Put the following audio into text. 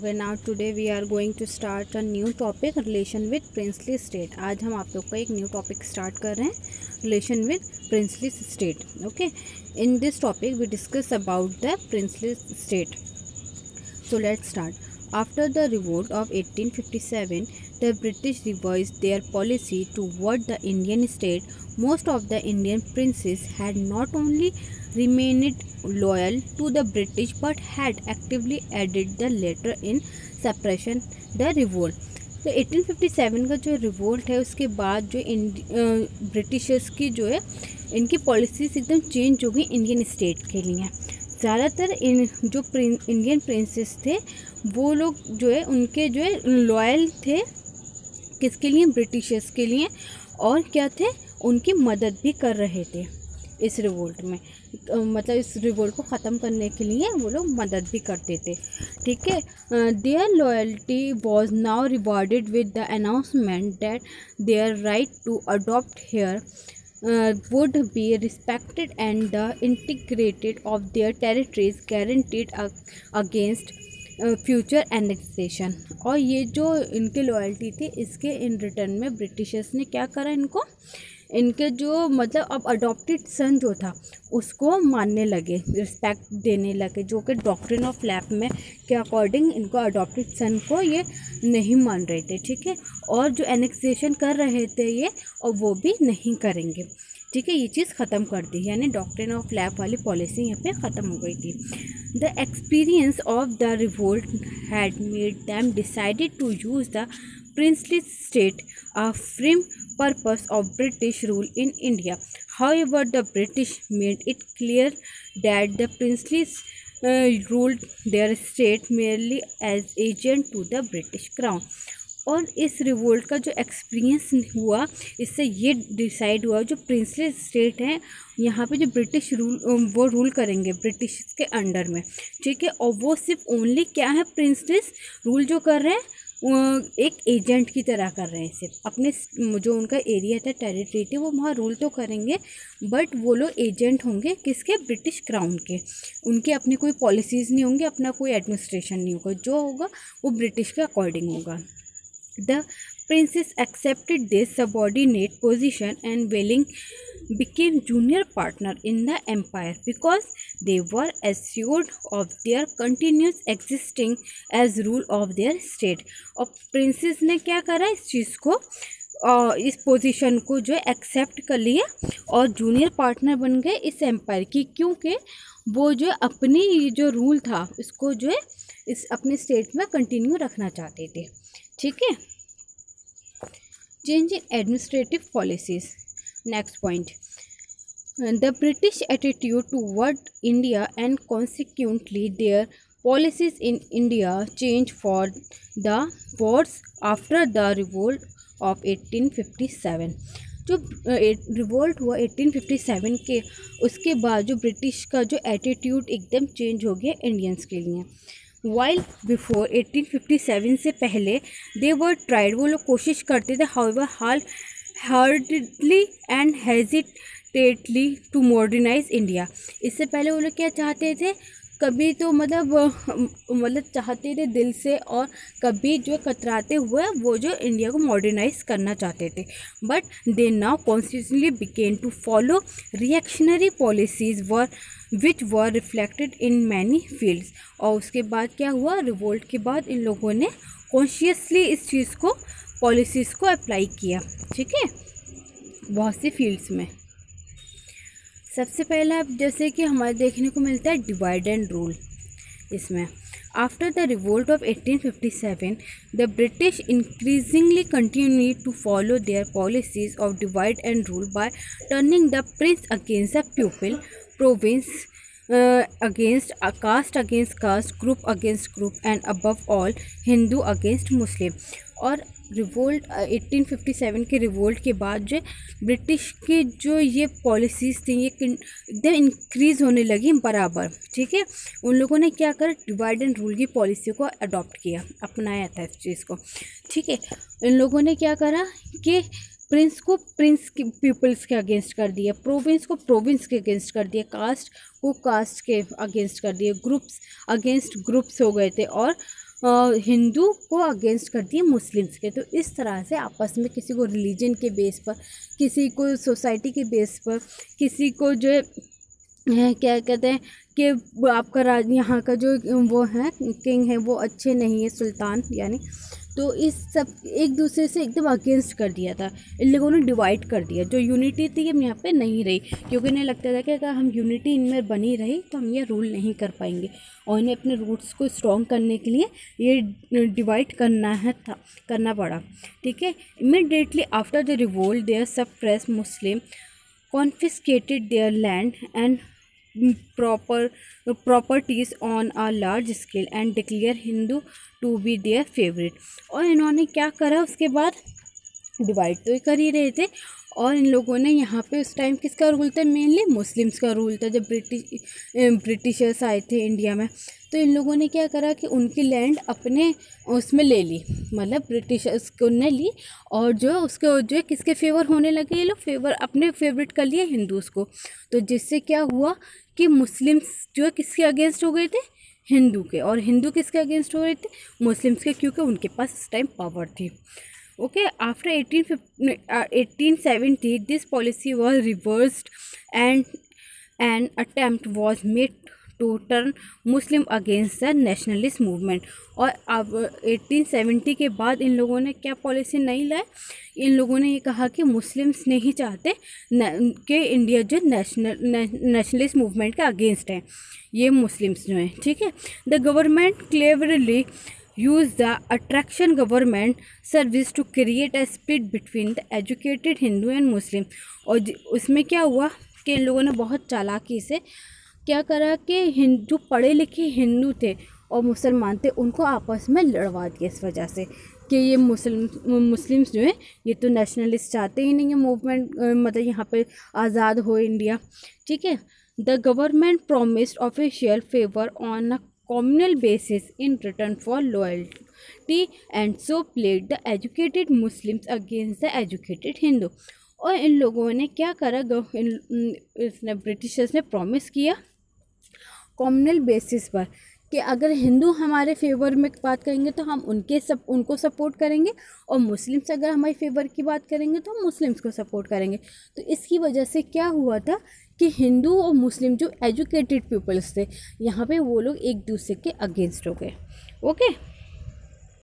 Okay, now today we are going to start a new topic relation with princely state. आज हम आप लोग का एक न्यू टॉपिक स्टार्ट कर रहे हैं relation with princely state. Okay, in this topic we discuss about the princely state. So let's start. After the revolt of 1857, the British revised their policy toward the Indian state. Most of the Indian princes had not only remained loyal to the British but had actively aided the latter in suppressing the revolt. तो 1857 का जो revolt है उसके बाद जो Britishers की जो है इनकी पॉलिसीज एकदम चेंज हो गई इंडियन स्टेट के लिए। ज़्यादातर जो इंडियन प्रिंसेस थे वो लोग जो है उनके जो है लॉयल थे किसके लिए, ब्रिटिशर्स के लिए, और क्या थे, उनकी मदद भी कर रहे थे इस रिवोल्ट में। मतलब इस रिवोल्ट को ख़त्म करने के लिए वो लोग मदद भी करते थे। ठीक है, their loyalty was now rewarded with the announcement that their right to adopt heir would be respected and the integrated of their territories guaranteed against future annexation. और ये जो इनकी लॉयल्टी थी इसके इन रिटर्न में ब्रिटिशर्स ने क्या करा, इनके जो मतलब अब अडॉप्टेड सन जो था उसको मानने लगे, रिस्पेक्ट देने लगे, जो कि डॉक्ट्रिन ऑफ लैप में के अकॉर्डिंग इनको अडॉप्टेड सन को ये नहीं मान रहे थे। ठीक है, और जो एनेक्सेशन कर रहे थे ये, और वो भी नहीं करेंगे। ठीक है, ये चीज़ ख़त्म कर दी, यानी डॉक्ट्रिन ऑफ लैप वाली पॉलिसी यहाँ पे ख़त्म हो गई थी। The experience of the revolt had made them decided to use the princely state a firm purpose of British rule in India. However, the British made it clear that the princes ruled their state merely as agent to the British crown. और इस revolt का जो experience हुआ इससे ये decide हुआ जो princely state है यहाँ पे जो ब्रिटिश वो रूल करेंगे ब्रिटिश के अंडर में। ठीक है, और वो सिर्फ ओनली क्या है, प्रिंसली रूल जो कर रहे हैं एक एजेंट की तरह कर रहे हैं, सिर्फ अपने जो उनका एरिया था, टेरिटरी थी, वो वहाँ रूल तो करेंगे बट वो लोग एजेंट होंगे किसके, ब्रिटिश क्राउन के। उनके अपनी कोई पॉलिसीज़ नहीं होंगे, अपना कोई एडमिनिस्ट्रेशन नहीं होगा, जो होगा वो ब्रिटिश के अकॉर्डिंग होगा। The princes accepted this subordinate position and willing became junior partner in the empire because they were assured of their continuous existing as rule of their state। और प्रिंसेस ने क्या करा, इस चीज़ को इस पोजीशन को जो एक्सेप्ट कर लिया और जूनियर पार्टनर बन गए इस एम्पायर की, क्योंकि वो जो अपनी जो रूल था उसको जो है इस अपने स्टेट में कंटिन्यू रखना चाहते थे। ठीक है, change in administrative policies. Next point, the British attitude toward India and consequently there policies in India change for the Wars after the revolt of 1857। जो रिवोल्ट हुआ 1857 के उसके बाद जो ब्रिटिश का जो एटीट्यूड एकदम चेंज हो गया इंडियंस के लिए। वाइल बिफोर 1857 से पहले दे वर ट्राइड, वो लोग कोशिश करते थे, however hardly and hesitantly to modernise India. इससे पहले वो लोग क्या चाहते थे, कभी तो मतलब चाहते थे दिल से, और कभी जो कतराते हुए वो जो इंडिया को मॉडर्नाइज करना चाहते थे। But they now constitutionally began to follow reactionary policies which were reflected in many fields. और उसके बाद क्या हुआ, रिवोल्ट के बाद इन लोगों ने कॉन्शियसली इस चीज़ को, पॉलिसीज़ को अप्लाई किया। ठीक है, बहुत सी फील्ड्स में। सबसे पहला अब जैसे कि हमारे देखने को मिलता है डिवाइड एंड रूल। इसमें after the revolt of 1857 the British increasingly continue to follow their policies of divide and rule by turning the prince against the people, province against caste, group against group, and above all Hindu against Muslim। और revolt 1857 के revolt के बाद जो British की जो ये policies थी ये एकदम इंक्रीज़ होने लगी बराबर। ठीक है, उन लोगों ने क्या करा, डिवाइड एंड रूल की पॉलिसी को अडॉप्ट किया, अपनाया था इस चीज़ को। ठीक है, इन लोगों ने क्या करा कि प्रिंस को प्रिंस के पीपल्स के अगेंस्ट कर दिया, प्रोविंस को प्रोविंस के अगेंस्ट कर दिया, कास्ट को कास्ट के अगेंस्ट कर दिया, ग्रुप्स अगेंस्ट ग्रुप्स हो गए थे, और हिंदू को अगेंस्ट कर दिए मुस्लिम्स के। तो इस तरह से आपस में किसी को रिलीजन के बेस पर, किसी को सोसाइटी के बेस पर, किसी को जो है क्या कहते हैं कि आपका राज यहाँ का जो वो है किंग है वो अच्छे नहीं है, सुल्तान यानी, तो इस सब एक दूसरे से एकदम अगेंस्ट कर दिया था। इन लोगों ने डिवाइड कर दिया, जो यूनिटी थी ये यहाँ पे नहीं रही, क्योंकि इन्हें लगता था कि अगर हम यूनिटी इनमें बनी रही तो हम ये रूल नहीं कर पाएंगे, और इन्हें अपने रूट्स को स्ट्रॉन्ग करने के लिए ये डिवाइड करना पड़ा। ठीक है। Immediately after the revolt they suppressed Muslim confiscated their land and properties on a large scale and declare Hindu to be their favorite। और इन्होंने क्या करा उसके बाद, डिवाइड तो कर ही रहे थे, और इन लोगों ने यहाँ पे उस टाइम किसका रूल था, मेनली मुस्लिम्स का रूल था। जब ब्रिटिशर्स आए थे इंडिया में, तो इन लोगों ने क्या करा कि उनकी लैंड अपने उसमें ले ली, मतलब ब्रिटिशर्स को ने ली, और जो उसके जो है किसके फेवर होने लगे, ये लोग फेवर अपने फेवरेट कर लिए हिंदूज को। तो जिससे क्या हुआ कि मुस्लिम्स जो है किसके अगेंस्ट हो गए थे, हिंदू के, और हिंदू किसके अगेंस्ट हो रहे थे, मुस्लिम्स के, क्योंकि उनके पास इस टाइम पावर थी। Okay, after 1870, this policy was reversed and an attempt was made to turn Muslim against the nationalist movement। और अब 1870 के बाद इन लोगों ने क्या पॉलिसी नहीं लाए, इन लोगों ने ये कहा कि मुस्लिम्स नहीं चाहते कि इंडिया जो नेशनलिस्ट मूवमेंट के अगेंस्ट है, ये मुस्लिम्स जो हैं। ठीक है। The government cleverly use the attraction government service to create a split between the educated Hindu and Muslim। और उसमें क्या हुआ कि इन लोगों ने बहुत चालाकी से क्या करा कि जो पढ़े लिखे हिंदू थे और मुसलमान थे उनको आपस में लड़वा दिया, इस वजह से कि ये मुस्लिम्स जो हैं ये तो नेशनलिस्ट चाहते ही नहीं है मूवमेंट, मतलब यहाँ पे आज़ाद हो इंडिया। ठीक है। The government promised official favour on a communal basis in return for loyalty and so played the educated Muslims against the educated Hindu। और इन लोगों ने क्या करा, इसने ब्रिटिशर्स ने प्रॉमिस किया कम्युनल बेसिस पर कि अगर हिंदू हमारे फेवर में बात करेंगे तो हम उनको सपोर्ट करेंगे, और मुस्लिम्स अगर हमारे फेवर की बात करेंगे तो हम मुस्लिम्स को सपोर्ट करेंगे। तो इसकी वजह से क्या हुआ था कि हिंदू और मुस्लिम जो एजुकेटेड पीपल्स थे यहाँ पे वो लोग एक दूसरे के अगेंस्ट हो गए। ओके।